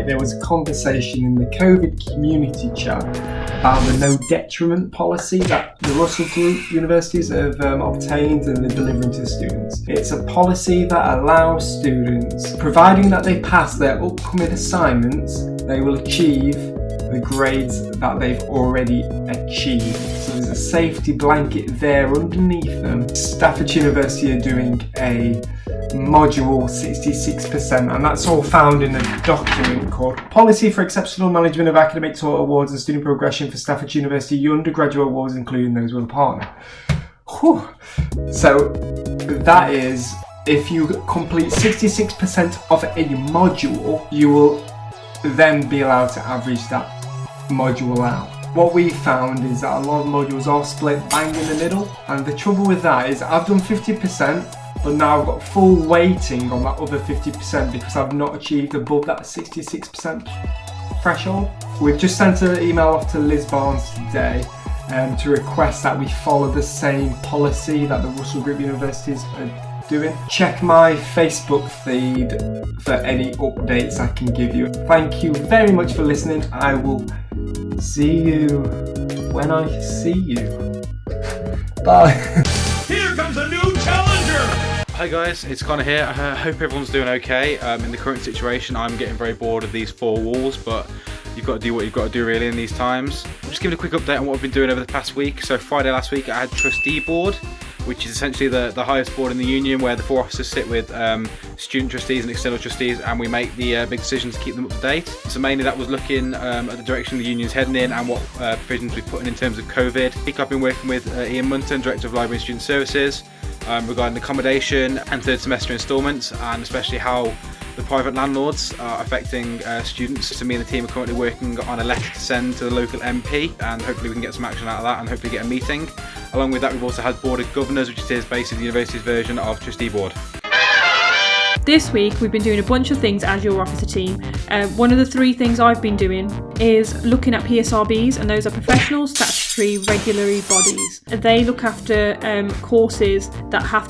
There was a conversation in the COVID community chat about the no detriment policy that the Russell Group universities have obtained and they're delivering to the students. It's a policy that allows students, providing that they pass their upcoming assignments, they will achieve the grades that they've already achieved. So there's a safety blanket there underneath them. Staffordshire University are doing a module 66%, and that's all found in a document called Policy for Exceptional Management of Academic Total Awards and Student Progression for Staffordshire University Undergraduate Awards, including those with a partner. Whew. So that is, if you complete 66% of a module, you will then be allowed to average that module out. What we found is that a lot of modules are split bang in the middle, and the trouble with that is I've done 50%, but now I've got full weighting on that other 50% because I've not achieved above that 66% threshold. We've just sent an email off to Liz Barnes today to request that we follow the same policy that the Russell Group universities are doing. Check my Facebook feed for any updates I can give you. Thank you very much for listening. I will see you when I see you. Bye. Here comes a new challenger! Hi guys, it's Connor here. I hope everyone's doing okay. In the current situation, I'm getting very bored of these four walls, but you've got to do what you've got to do really in these times. I'm just giving a quick update on what I've been doing over the past week. So Friday last week I had trustee board, which is essentially the highest board in the union, where the four officers sit with student trustees and external trustees, and we make the big decisions to keep them up to date. So mainly that was looking at the direction the union's heading in and what provisions we're putting in terms of COVID. I've been working with Ian Munton, Director of Library and Student Services, regarding accommodation and third semester instalments, and especially how the private landlords are affecting students. So me and the team are currently working on a letter to send to the local MP, and hopefully we can get some action out of that and hopefully get a meeting. Along with that, we've also had Board of Governors, which is basically the university's version of Trustee Board. This week we've been doing a bunch of things as your officer team. One of the three things I've been doing is looking at PSRBs, and those are professional, statutory, regulatory bodies. They look after courses that have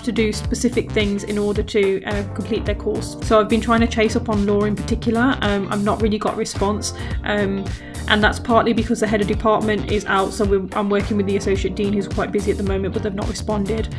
to do specific things in order to complete their course. So I've been trying to chase up on law in particular. I've not really got a response, and that's partly because the head of department is out, so I'm working with the associate dean, who's quite busy at the moment, but they've not responded.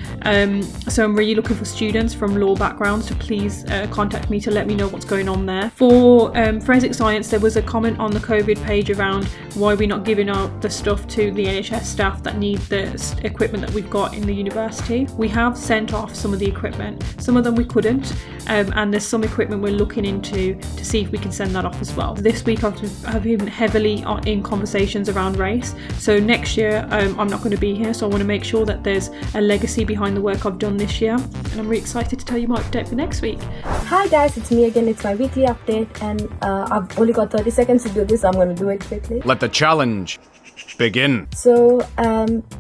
So I'm really looking for students from law backgrounds to please contact me to let me know what's going on there. For forensic science, there was a comment on the COVID page around why we're not giving out the stuff to the NHS staff that need the equipment that we've got in the university. We have sent off some of the equipment, some of them we couldn't, and there's some equipment we're looking into to see if we can send that off as well. This week I've been heavily in conversations around race, so next year I'm not going to be here, so I want to make sure that there's a legacy behind the work I've done this year, and I'm really excited to tell you my update for next week. Hi guys, it's me again. It's my weekly update, and I've only got 30 seconds to do this, so I'm going to do it quickly. Let the challenge begin. So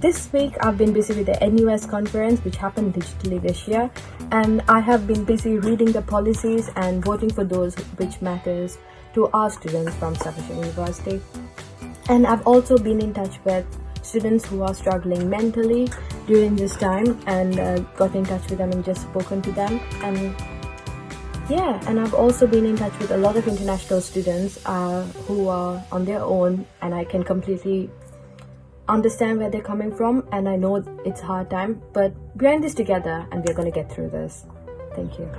this week I've been busy with the NUS conference, which happened digitally this year, and I have been busy reading the policies and voting for those which matters to our students from Staffordshire University. And I've also been in touch with students who are struggling mentally during this time, and got in touch with them and just spoken to them. And yeah, and I've also been in touch with a lot of international students who are on their own, and I can completely understand where they're coming from, and I know it's a hard time, but we're in this together and we're going to get through this. Thank you.